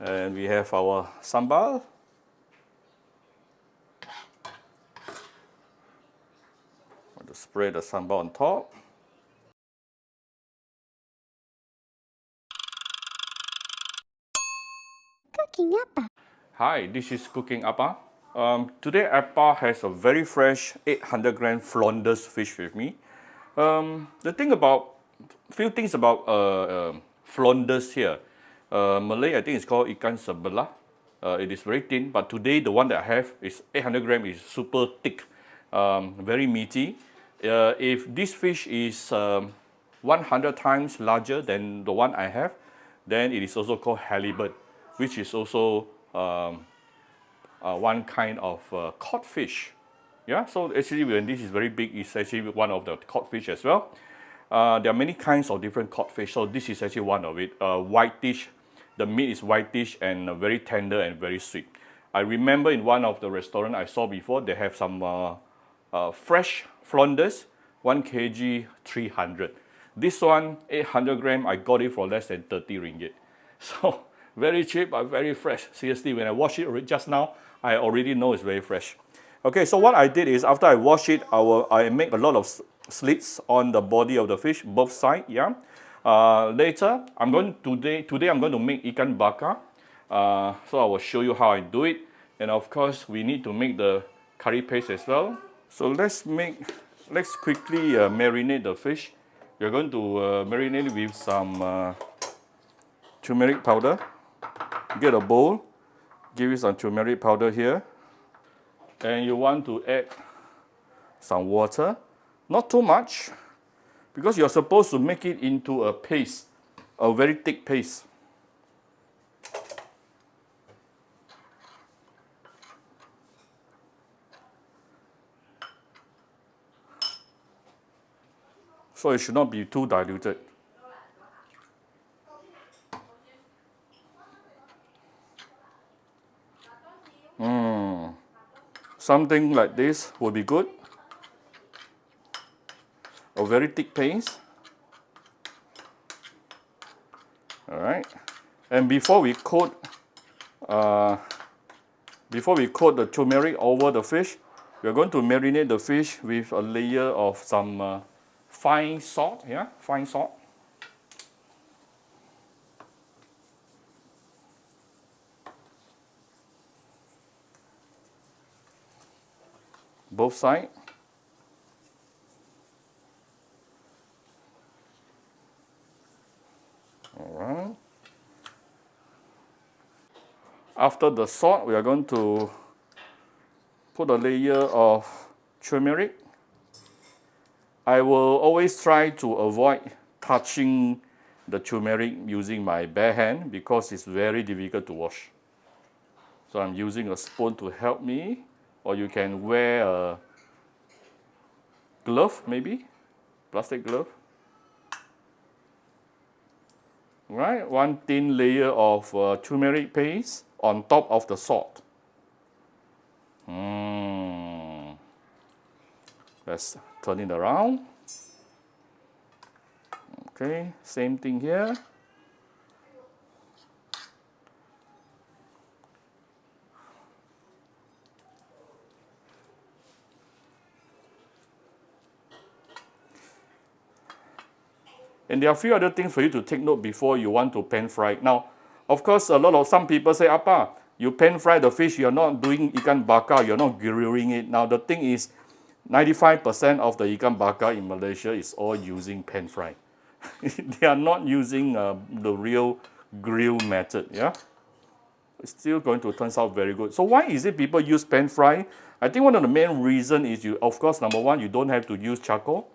And we have our sambal. Want to spread the sambal on top. Cooking apa? Hi, this is Cooking Appa. Today Appa has a very fresh 800-gram Flanders fish with me. Few things about Flanders here. Malay, I think it's called ikan sebelah. It is very thin, but today the one that I have is 800 gram, is super thick, very meaty. If this fish is 100 times larger than the one I have, then it is also called halibut, which is also one kind of codfish. Yeah, so actually when this is very big, it's actually one of the codfish as well. There are many kinds of different codfish, so this is actually one of it. Whitish, the meat is whitish and very tender and very sweet. I remember in one of the restaurants I saw before, they have some fresh Flanders, 1 kg 300. This one, 800 gram, I got it for less than 30 ringgit. So very cheap but very fresh. Seriously, when I wash it just now, I already know it's very fresh. Okay, so what I did is after I wash it, I make a lot of slits on the body of the fish, both sides. Yeah. Later, today I'm going to make ikan bakar. So I will show you how I do it, and of course we need to make the curry paste as well. So let's quickly marinate the fish. We're going to marinate it with some turmeric powder. Get a bowl, give it some turmeric powder here, and you want to add some water, not too much, because you're supposed to make it into a paste, a very thick paste. So it should not be too diluted. Something like this would be good. A very thick paste. All right. And before we coat the turmeric over the fish, we're going to marinate the fish with a layer of some fine salt. Yeah, fine salt. Both sides. All right. After the salt, we are going to put a layer of turmeric. I will always try to avoid touching the turmeric using my bare hand because it's very difficult to wash. So I'm using a spoon to help me, or you can wear a glove, maybe, plastic glove. Right, one thin layer of turmeric paste on top of the salt. Let's turn it around. Okay, same thing here. And there are a few other things for you to take note before you want to pan fry. Now, of course, some people say, Appa, you pan fry the fish, you're not doing ikan bakar, you're not grilling it. Now, the thing is, 95% of the ikan bakar in Malaysia is all using pan fry. They are not using the real grill method, yeah? It's still going to turn out very good. So why is it people use pan fry? I think one of the main reasons is of course, number one, you don't have to use charcoal.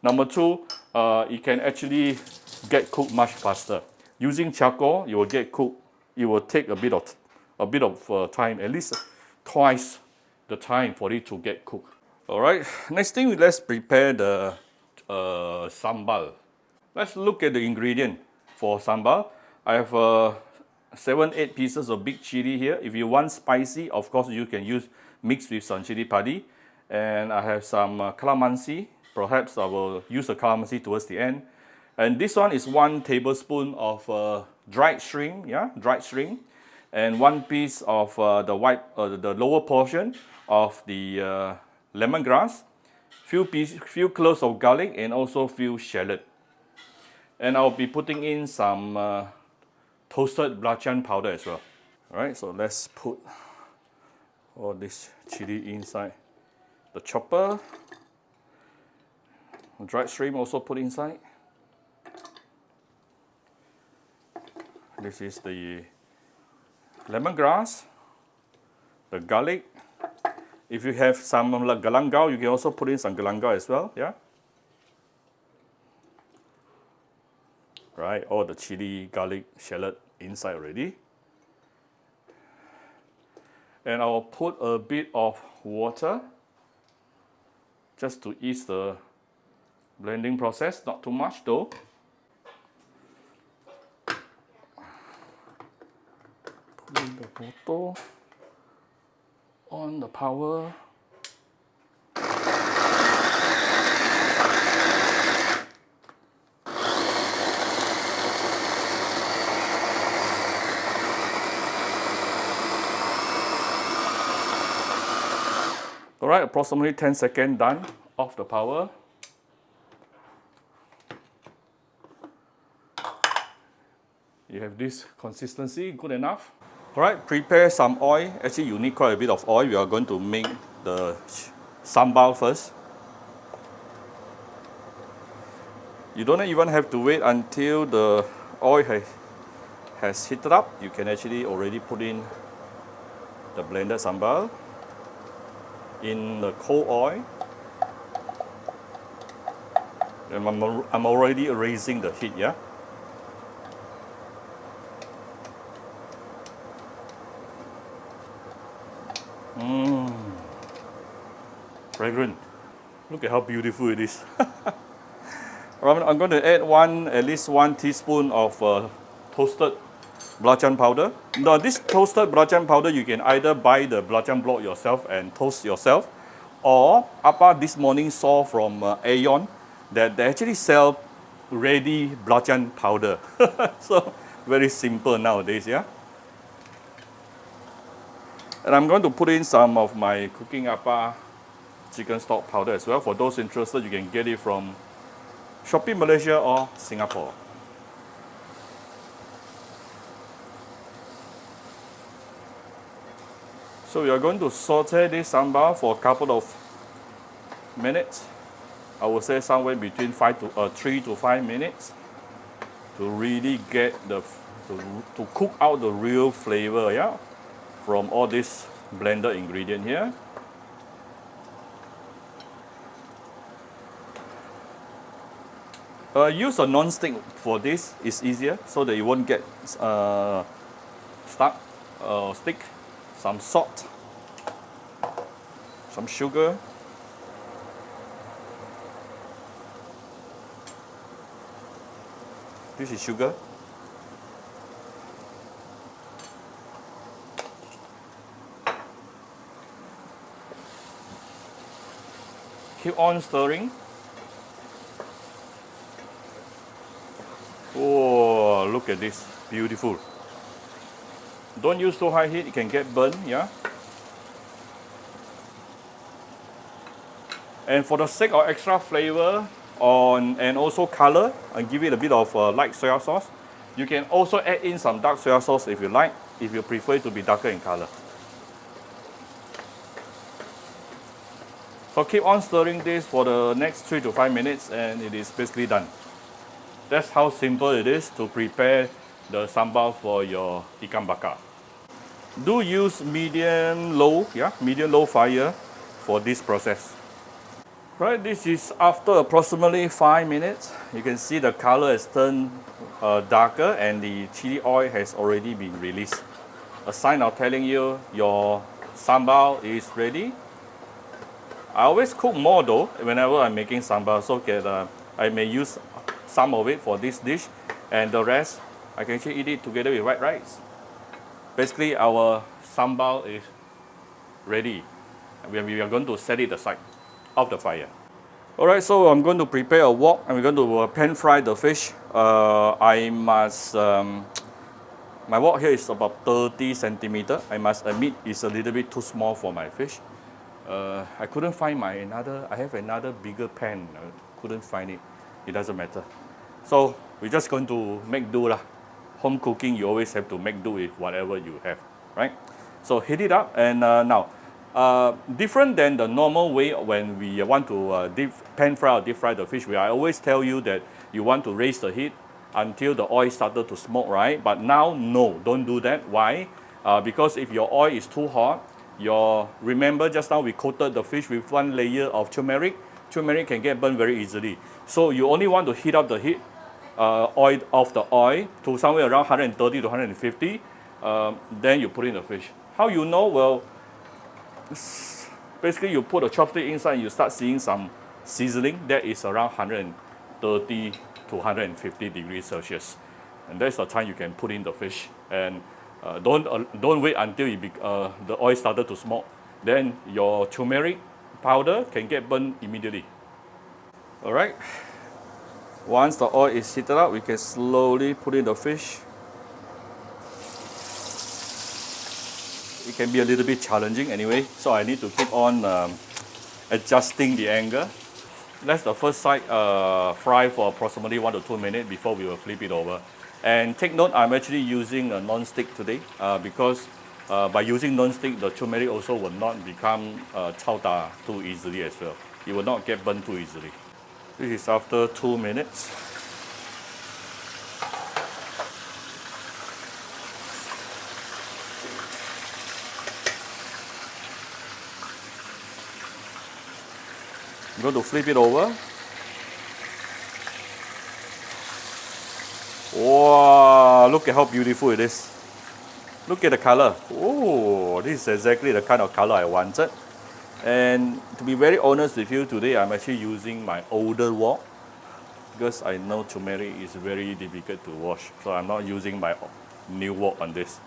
Number two, it can actually get cooked much faster. Using charcoal, you will get cooked. It will take a bit of time, at least twice the time for it to get cooked. All right. Next thing, let's prepare the sambal. Let's look at the ingredient for sambal. I have 7-8 pieces of big chili here. If you want spicy, of course you can mix with some chili padi. And I have some calamansi. Perhaps I will use the calamansi towards the end. And this one is 1 tablespoon of dried shrimp. Yeah, dried shrimp. and 1 piece of the lower portion of the lemongrass, few cloves of garlic, and also few shallot. And I'll be putting in some toasted belacan powder as well. All right, so let's put all this chili inside the chopper. Dried shrimp also put inside. This is the lemongrass, the garlic. If you have some galangao, you can also put in some galangao as well. Yeah. Right, all the chili, garlic, shallot inside already. And I'll put a bit of water just to ease the blending process, not too much though. Put in the bottle on the power. Alright, approximately 10 seconds done. Off the power. You have this consistency, good enough. Alright, prepare some oil. Actually, you need quite a bit of oil. We are going to make the sambal first. You don't even have to wait until the oil has heated up. You can actually already put in the blended sambal in the cold oil. And I'm already raising the heat, yeah? Fragrant. Look at how beautiful it is. I'm going to add at least 1 teaspoon of toasted belacan powder. Now, this toasted belacan powder, you can either buy the belacan block yourself and toast yourself, or Appa this morning saw from Aeon that they actually sell ready belacan powder. So very simple nowadays, yeah. And I'm going to put in some of my Cooking Appa chicken stock powder as well. For those interested, you can get it from Shopee Malaysia or Singapore. So we are going to saute this sambal for a couple of minutes. I would say somewhere between 3 to 5 minutes to really get to cook out the real flavor, yeah, from all this blended ingredient here. Use a non-stick for this, it's easier so that it won't get stuck or stick. Some salt, some sugar, this is sugar. Keep on stirring. Oh, look at this, beautiful. Don't use too high heat, it can get burned, yeah. And for the sake of extra flavor and also color, and give it a bit of light soy sauce, you can also add in some dark soy sauce if you like, if you prefer it to be darker in color. So keep on stirring this for the next 3 to 5 minutes and it is basically done. That's how simple it is to prepare the sambal for your ikan bakar. Do use medium-low fire for this process. Right, this is after approximately 5 minutes. You can see the color has turned darker and the chili oil has already been released. A sign of telling you your sambal is ready. I always cook more though whenever I'm making sambal, so that I may use some of it for this dish, and the rest I can actually eat it together with white rice. Basically, our sambal is ready. We are going to set it aside off the fire. Alright, so I'm going to prepare a wok and we're going to pan fry the fish. I must My wok here is about 30 centimeter. I must admit it's a little bit too small for my fish. I couldn't find I have another bigger pan. I couldn't find it. It doesn't matter. So we're just going to make do lah. Home cooking, you always have to make do with whatever you have, right? So heat it up, and now, different than the normal way when we want to pan fry or deep fry the fish. I always tell you that you want to raise the heat until the oil started to smoke, right? But now, no, don't do that. Why? Because if your oil is too hot, remember just now we coated the fish with one layer of turmeric. Turmeric can get burned very easily. So you only want to heat up the heat oil of the oil to somewhere around 130 to 150. Then you put in the fish. How you know? Well, basically you put a chopstick inside, you start seeing some sizzling. That is around 130 to 150 degrees Celsius, and that's the time you can put in the fish. And don't wait until the oil started to smoke. Then your turmeric powder can get burned immediately. All right. Once the oil is heated up, we can slowly put in the fish. It can be a little bit challenging anyway, so I need to keep on adjusting the angle. Let the first side fry for approximately 1 to 2 minutes before we will flip it over. And take note, I'm actually using a non-stick today because by using non-stick, the turmeric also will not become chao da too easily as well. It will not get burnt too easily. This is after 2 minutes. I'm going to flip it over. Wow, look at how beautiful it is. Look at the color. Oh, this is exactly the kind of color I wanted. And to be very honest with you, today I'm actually using my older wok because I know turmeric is very difficult to wash. So I'm not using my new wok on this.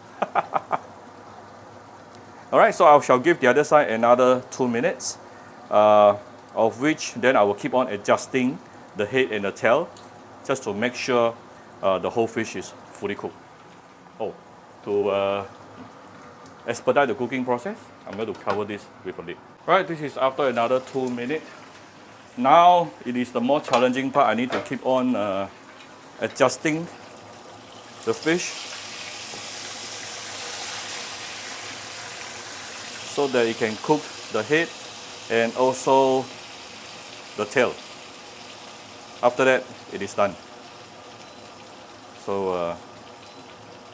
Alright, so I shall give the other side another 2 minutes, of which then I will keep on adjusting the head and the tail just to make sure the whole fish is fully cooked. Oh, to expedite the cooking process, I'm going to cover this with a lid. Right, this is after another 2 minutes. Now it is the more challenging part. I need to keep on adjusting the fish so that it can cook the head and also the tail. After that, it is done. So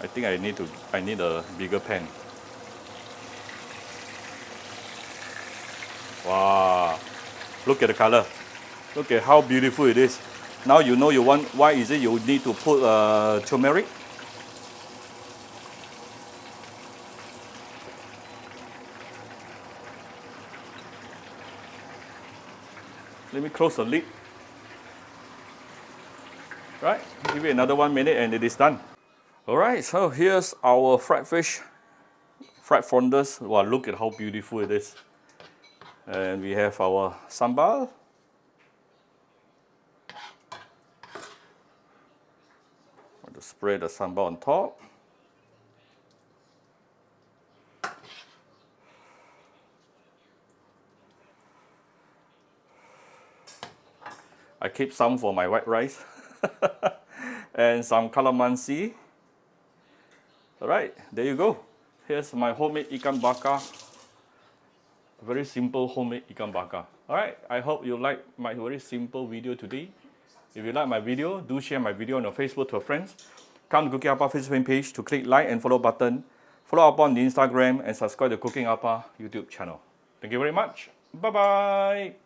I think I need a bigger pan. Wow, look at the color. Look at how beautiful it is. Now you know why is it you need to put turmeric. Let me close the lid. Right, give it another 1 minute and it is done. Alright, so here's our fried fish, fried fronders. Wow, look at how beautiful it is. And we have our sambal. I'm going to spread the sambal on top. I keep some for my white rice. And some calamansi. Alright, there you go. Here's my homemade ikan bakar. Very simple homemade ikan bakar. Alright, I hope you like my very simple video today. If you like my video, do share my video on your Facebook to your friends. Come to Cooking Appa Facebook page to click like and follow button. Follow up on the Instagram and subscribe to Cooking Appa YouTube channel. Thank you very much. Bye bye.